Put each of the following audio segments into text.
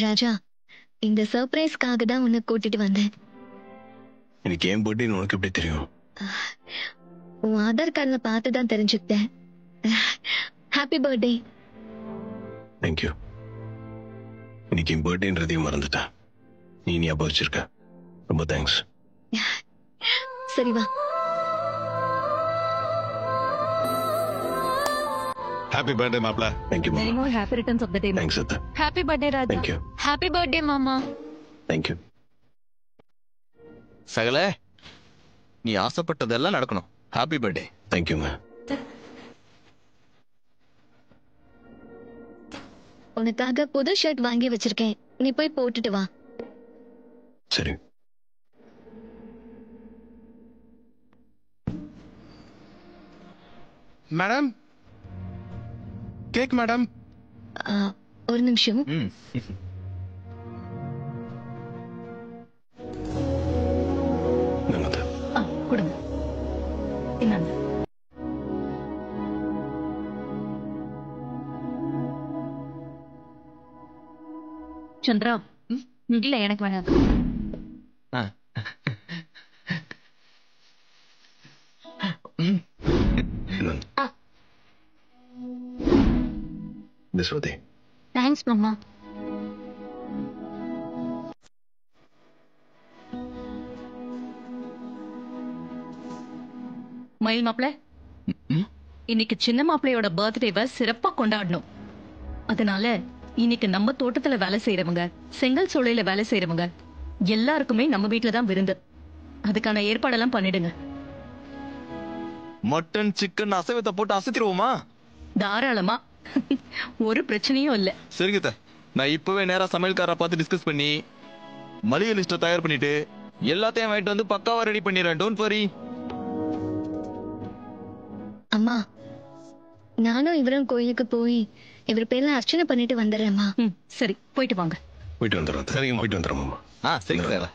ராஜா, இந்த சர்ப்ரைஸ்க்காக தான் உன்னை கூட்டிட்டு வந்தேன். எனக்கு ஏன் பர்த்டேன்னு உனக்கு எப்படி தெரியும்? உன் ஆதார் கார்டுல பார்த்து தான் தெரிஞ்சுக்கிட்டேன். Happy birthday. தேங்க்யூ. இன்னைக்கு என் பர்த்டேன்றதையும் மறந்துட்டேன். நீ ஞாபகம் வச்சிருக்க. ரொம்ப தேங்க்ஸ். சரி வா. ஹாப்பி பர்த்டே மாப்ள. தேங்க்யூ Many மாமா. more happy returns of the day. Thanks அத்தா. Happy birthday, Raja. Thank you. Happy birthday மாமா. தேங்க்யூ. சகல, நீ ஆசைப்பட்டதெல்லாம் நடக்கணும். Happy birthday. தேங்க்யூங்க. உனக்காக புது ஷர்ட் வாங்கி வச்சிருக்கேன். நீ போய் போட்டுட்டு வா. சரி. Madam, cake madam. ஒரு நிமிஷம். ம். நல்லது. கொடுங்க. இந்தாங்க. சந்திரா, இல்ல எனக்கு வேணாம். ஆ. ம். என்னது? இந்த ஸ்ருதி. தேங்க்ஸ் மாமா. மயில் மாப்பிள, ம். இன்னைக்கு சின்ன மாப்பிளையோட பர்த்டேவை சிறப்பா கொண்டாடணும். அதனால இன்னைக்கு நம்ம தோட்டத்துல வேலை செய்யறவங்க, செங்கல் சூளையில வேலை செய்யறவங்க எல்லாருக்குமே நம்ம வீட்டுல தான் விருந்து. அதுக்கான ஏற்பாடெல்லாம் பண்ணிடுங்க. மட்டன், சிக்கன், அசைவத்தை போட்டு அசைத்திருவோமா? தாராளமா. ஒரு பிரச்சனையும் இல்ல. சரிங்க அத்தை. நான் இப்பவே நேரா சமையல்காரரை பார்த்து டிஸ்கஸ் பண்ணி மளிகை லிஸ்ட்டை தயார் பண்ணிட்டு எல்லாத்தையும் வாங்கிட்டு வந்து பக்காவா ரெடி பண்ணிடுறேன். Don't worry. அம்மா, நானும் இவரும் கோயிலுக்கு போய் இவர் பேர்ல அர்ச்சனை பண்ணிட்டு வந்துடுறேம்மா. சரி, போயிட்டு வாங்க. போயிட்டு வந்துடுறோம். சரிங்க. போயிட்டு வந்துடுறோம் மாமா. சரிங்க sir.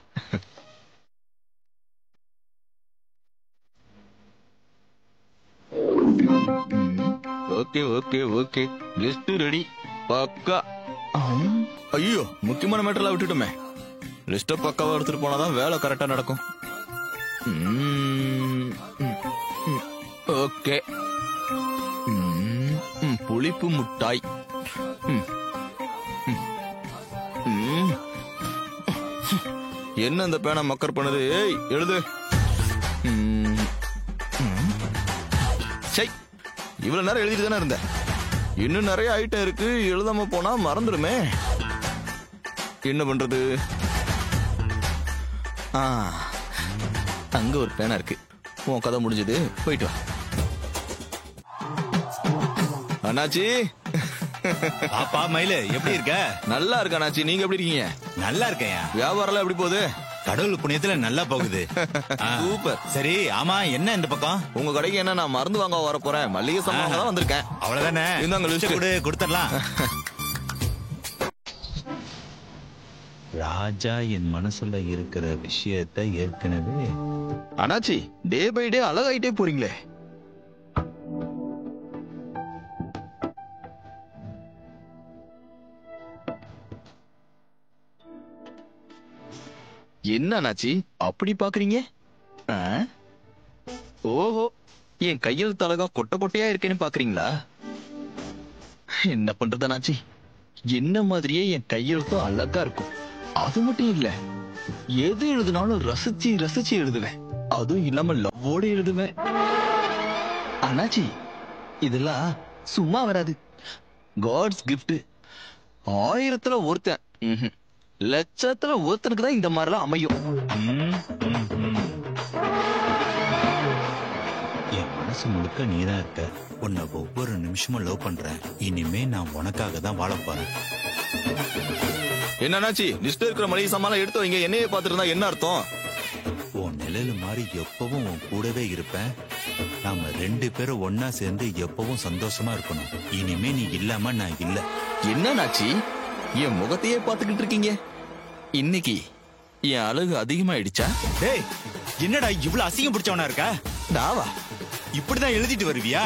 Okay okay okay, list ready. பக்கா. ஐயோ, முக்கியமான மேட்டர்லாம் விட்டுட்டோமே. லிஸ்ட பக்காவா எடுத்துட்டு போனாதான் வேலை கரெக்டா நடக்கும். ஓகே. புளிப்பு முட்டாய். என்ன அந்த பேனா மக்கர் பண்ணுது? ஏய், எழுது. சை, இவ்வளவு நேரம் எழுதிட்டு தானே இருந்தேன். இன்னும் நிறைய ஐட்டம் இருக்கு, எழுதாம போனா மறந்துடுமே. என்ன பண்றது? அங்க ஒரு பேனா இருக்கு. உன் கதை முடிஞ்சது, போயிட்டு வா. அண்ணாச்சி. பாப்பா மயிலு, எப்படி இருக்க? நல்லா இருக்க அண்ணாச்சி, நீங்க எப்படி இருக்கீங்க? நல்லா இருக்கேன். வியாபாரம் எப்படி போகுது? கடவுள் புண்ணியத்துல நல்லா போகுது. சூப்பர். சரி, ஆமா, என்ன இந்த பக்கம்? உங்க கடைக்கு என்ன, நான் மருந்து வாங்க வர போறேன். மல்லிகை சாமான் தான் வந்திருக்கேன். அவ்வளவுதானே? இந்தாங்க லிஸ்ட். கொடுத்துடலாம். ராஜா என் மனசுல இருக்கிற விஷயத்தை ஏற்கனவே. அண்ணாச்சி, டே பை டே அழகாயிட்டே போறீங்களே. என்ன அண்ணாச்சி அப்படி பாக்குறீங்க? ஓஹோ, என் கையெழுத்து அழகா கொட்டை கொட்டையா இருக்கேன்னு பாக்குறீங்களா? என்ன பண்றது அண்ணாச்சி, என்ன மாதிரியே என் கையெழுத்தும் அழகா இருக்கும். அது மட்டும் இல்ல, எது எழுதினாலும் ரசிச்சு ரசிச்சு எழுதுவேன். அதுவும் இல்லாம லவ்வோட எழுதுவேன். அண்ணாச்சி, இதெல்லாம் சும்மா வராது. God's gift. 1000த்துல ஒருத்தன், லட்சத்துல ஒருத்தனுக்கு தான் இந்த மாதிரிலாம் அமையும். என் மனசு முழுக்க நீதான் இருக்க. உன்னை ஒவ்வொரு நிமிஷமும் லவ் பண்றேன். இனிமே நான் உனக்காக தான் வாழ போறேன். என்னாச்சு, லிஸ்ட் இருக்கிற மளிகை சாமான் எடுத்து வைங்க. என்னையே பார்த்துட்டு இருந்தா என்ன அர்த்தம்? உன் நிழல் மாதிரி எப்பவும் உன் கூடவே இருப்பேன். நாம 2 பேரும் ஒன்னா சேர்ந்து எப்பவும் சந்தோஷமா இருக்கணும். இனிமே நீ இல்லாம நான் இல்ல. என்னாச்சு, என் முகத்தையே பார்த்துக்கிட்டு இருக்கீங்க? இன்னைக்கு என் அழகு அதிகமாயிடுச்சா? டேய், என்னடா இவ்வளவு அசிங்கம் பிடிச்சவனா இருக்க? தாவா, இப்படிதான் எழுதிட்டு வருவியா?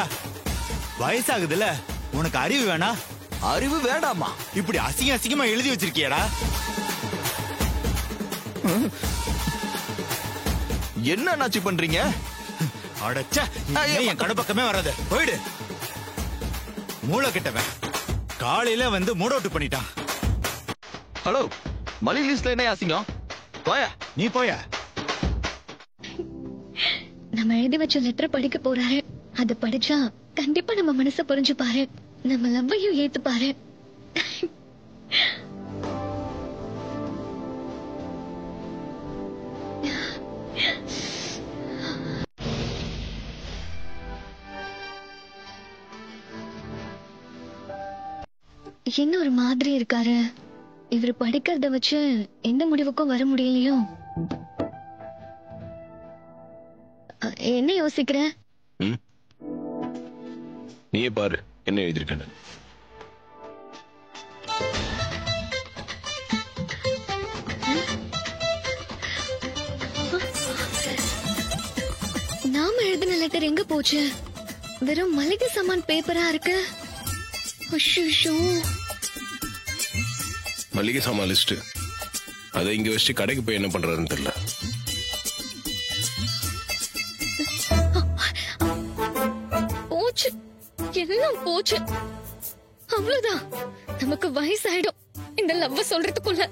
வயசாகுதுல, உனக்கு அறிவு வேணா? அறிவு வேண்டாமா? இப்படி அசிங்கமா எழுதி வச்சிருக்கியடா. என்ன அண்ணாச்சி பண்றீங்க? அடச்சா, என் கடை பக்கமே வராது, போயிடு. மூளை கிட்டவன் காலையில வந்து மூட் அவுட் பண்ணிட்டான். ஹலோ, மலி லிஸ்ட்ல என்ன அசிங்கம்? போயா, நீ போயா. நம்ம எழுதி வச்ச லெட்டர் படிக்க போறாரு. அத படிச்சா கண்டிப்பா நம்ம மனச புரிஞ்சுப்பாரு, நம்ம லவ்வையும் ஏத்துப்பாரு. என்ன ஒரு மாதிரி இருக்காரு. இவர் படிக்கிறத வச்சு எந்த முடிவுக்கும் வர முடியலையோ. என்ன யோசிக்கிற? நீயே பாரு என்ன எழுதியிருக்கேன்னு. நாம எழுதின லெட்டர் எங்க போச்சு? வெறும் மளிகை சாமான் பேப்பரா இருக்கு. அஷ்ஷோ. மளிகை சாமான் லிஸ்ட் அதை இங்க வச்சு கடைக்கு போய் என்ன பண்றாருன்னு தெரியல. போச்சு, எல்லாம் போச்சு. அவ்வளவுதான், நமக்கு வயசாயிடும் இந்த லவ்வ சொல்றதுக்குள்ள.